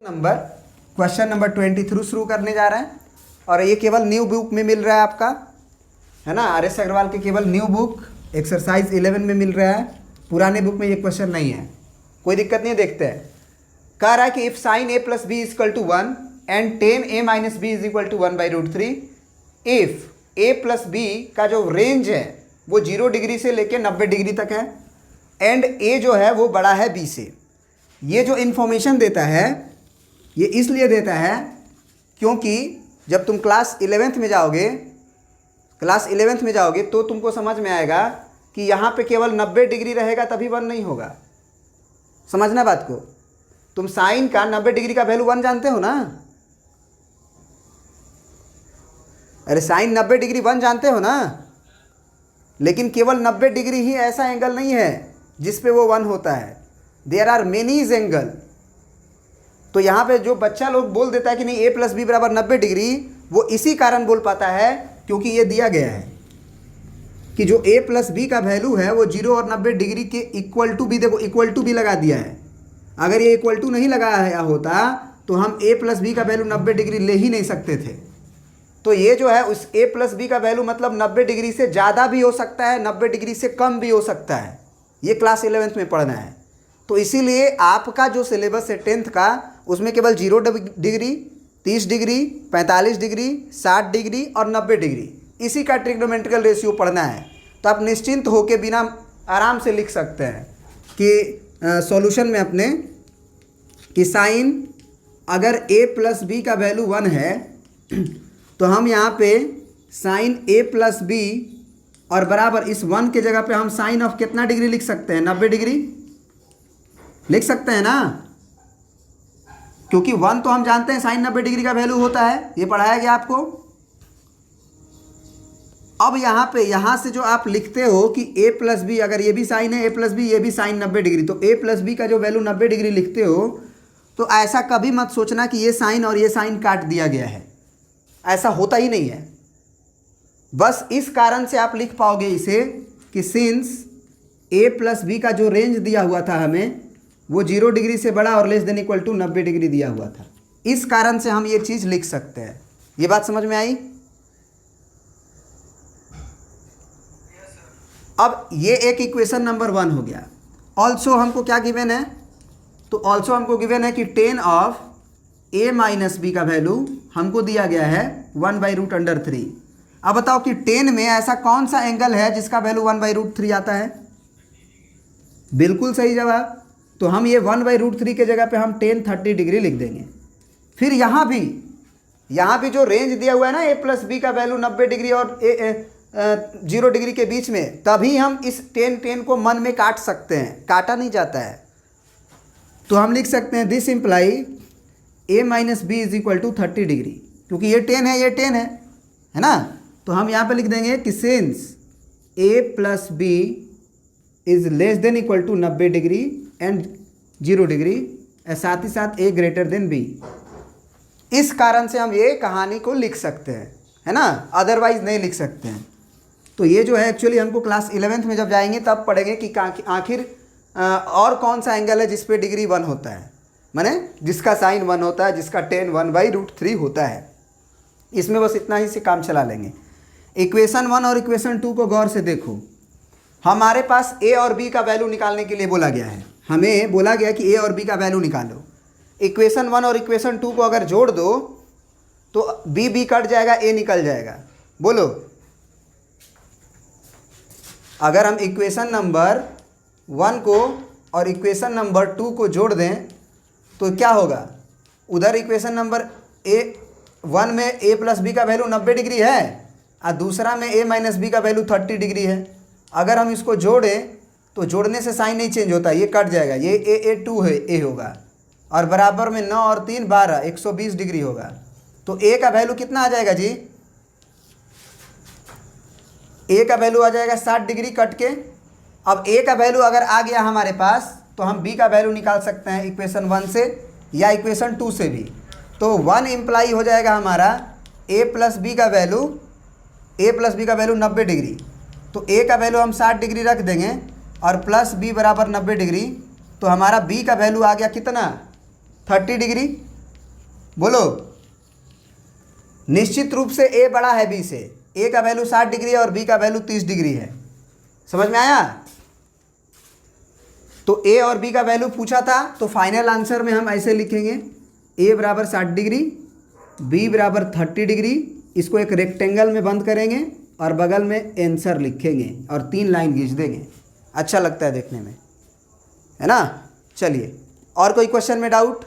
Number question number 23 शुरू करने जा रहे हैं और ये केवल न्यू बुक में मिल रहा है आपका, है ना। आर.एस. अग्रवाल के केवल न्यू बुक एक्सरसाइज 11 में मिल रहा है, पुराने बुक में ये क्वेश्चन नहीं है। कोई दिक्कत नहीं, देखते हैं। कह रहा है कि if sine A plus B equal to 1 and tan A minus B is equal to 1/√3, if A plus B का जो रेंज है वो 0 डिग्री से लेकर 90 डिग्री तक है एंड ए जो है वो बड़ा है बी से। ये जो इन्फॉर्मेशन देता है ये इसलिए देता है क्योंकि जब तुम क्लास 11th में जाओगे तो तुमको समझ में आएगा कि यहाँ पे केवल 90 डिग्री रहेगा तभी 1 नहीं होगा। समझना बात को। तुम साइन का 90 डिग्री का वैल्यू 1 जानते हो ना। अरे साइन 90 डिग्री 1 जानते हो ना, लेकिन केवल 90 डिग्री ही ऐसा एंगल नहीं है जिस पे वो 1 होता है। There are many angle. तो यहाँ पे जो बच्चा लोग बोल देता है कि नहीं ए प्लस बी बराबर 90 डिग्री, वो इसी कारण बोल पाता है क्योंकि ये दिया गया है कि जो ए प्लस बी का वैल्यू है वो 0 और 90 डिग्री के इक्वल टू बी, देखो इक्वल टू भी लगा दिया है। अगर ये इक्वल टू नहीं लगाया होता तो हम ए प्लस बी का वैल्यू 90 डिग्री ले ही नहीं सकते थे। तो ये जो है उस ए प्लस बी का वैल्यू मतलब 90 डिग्री से ज़्यादा भी हो सकता है, 90 डिग्री से कम भी हो सकता है। ये क्लास 11th में पढ़ना है। तो इसीलिए आपका जो सिलेबस है 10th का, उसमें केवल 0 डिग्री, 30 डिग्री, 45 डिग्री, 60 डिग्री और 90 डिग्री, इसी का ट्रिग्नोमेट्रिकल रेशियो पढ़ना है। तो आप निश्चिंत होकर बिना आराम से लिख सकते हैं कि सॉल्यूशन में अपने कि साइन अगर a प्लस बी का वैल्यू 1 है तो हम यहाँ पे साइन a प्लस बी और बराबर इस 1 के जगह पे हम साइन ऑफ कितना डिग्री लिख सकते हैं? 90 डिग्री लिख सकते हैं ना, क्योंकि 1 तो हम जानते हैं साइन 90 डिग्री का वैल्यू होता है, ये पढ़ाया गया आपको। अब यहाँ पे यहाँ से जो आप लिखते हो कि a प्लस बी, अगर ये भी साइन है a प्लस बी, ये भी साइन 90 डिग्री, तो a प्लस बी का जो वैल्यू 90 डिग्री लिखते हो तो ऐसा कभी मत सोचना कि ये साइन और ये साइन काट दिया गया है, ऐसा होता ही नहीं है। बस इस कारण से आप लिख पाओगे इसे कि सिंस a प्लस बी का जो रेंज दिया हुआ था हमें वो 0 डिग्री से बड़ा और less than equal to 90 degree दिया हुआ था, इस कारण से हम ये चीज़ लिख सकते हैं। ये बात समझ में आई? अब ये एक इक्वेशन नंबर 1 हो गया। ऑल्सो हमको क्या गिवन है? तो ऑल्सो हमको गिवन है कि tan of a minus B का वैल्यू हमको दिया गया है 1/√3। अब बताओ कि 10 में ऐसा कौन सा एंगल है जिसका वैल्यू 1/√3 आता है? बिल्कुल सही जवाब। तो हम ये 1/√3 के जगह पे हम 10 30 डिग्री लिख देंगे। फिर यहाँ भी जो रेंज दिया हुआ है ना a प्लस बी का वैल्यू 90 डिग्री और 0 डिग्री के बीच में, तभी हम इस 10 को मन में काट सकते हैं, काटा नहीं जाता है। तो हम लिख सकते हैं this imply a minus B is equal to 30 degree, क्योंकि ये 10 है, ये 10 है ना। तो हम यहाँ पे लिख देंगे कि since a plus B is less than equal to 90 degree and 0 degree, साथ ही साथ a ग्रेटर देन b। इस कारण से हम ये कहानी को लिख सकते हैं, है ना, अदरवाइज नहीं लिख सकते हैं। तो ये जो है एक्चुअली हमको क्लास 11th में जब जाएंगे तब पढ़ेंगे कि आखिर और कौन सा एंगल है जिस पे डिग्री 1 होता है, माने जिसका साइन 1 होता है, जिसका टेन 1/√3 होता है। इसमें बस इतना ही से काम चला लेंगे। इक्वेशन 1 और इक्वेशन 2 को गौर से देखो। हमारे पास a और b का वैल्यू निकालने के लिए बोला गया है। हमें बोला गया कि a और b का वैल्यू निकालो। इक्वेशन 1 और इक्वेशन 2 को अगर जोड़ दो तो b कट जाएगा, a निकल जाएगा। बोलो, अगर हम इक्वेशन नंबर 1 को और इक्वेशन नंबर 2 को जोड़ दें तो क्या होगा? उधर इक्वेशन नंबर 1 में a प्लस बी का वैल्यू 90 डिग्री है और दूसरा में a माइनस बी का वैल्यू 30 डिग्री है। अगर हम इसको जोड़ें तो जोड़ने से साइन नहीं चेंज होता, ये कट जाएगा, ये a2 है, a होगा, और बराबर में 9 और 3 12 120 डिग्री होगा। तो a का वैल्यू कितना आ जाएगा जी? a का वैल्यू आ जाएगा 60 डिग्री कट के। अब a का वैल्यू अगर आ गया हमारे पास तो हम b का वैल्यू निकाल सकते हैं इक्वेशन 1 से या इक्वेशन 2 से भी। तो 1 इम्प्लाई हो जाएगा हमारा a प्लस बी का वैल्यू 90 डिग्री। तो a का वैल्यू हम 60 डिग्री रख देंगे और प्लस b बराबर 90 डिग्री, तो हमारा b का वैल्यू आ गया कितना? 30 डिग्री। बोलो। निश्चित रूप से ए बड़ा है बी से, ए का वैल्यू 60 डिग्री है और बी का वैल्यू 30 डिग्री है। समझ में आया? तो ए और बी का वैल्यू पूछा था, तो फाइनल आंसर में हम ऐसे लिखेंगे, ए बराबर 60 डिग्री, बी बराबर 30 डिग्री। इसको एक रेक्टेंगल में बंद करेंगे और बगल में आंसर लिखेंगे और 3 लाइन खींच देंगे। अच्छा लगता है देखने में, है ना? चलिए, और कोई क्वेश्चन में डाउट?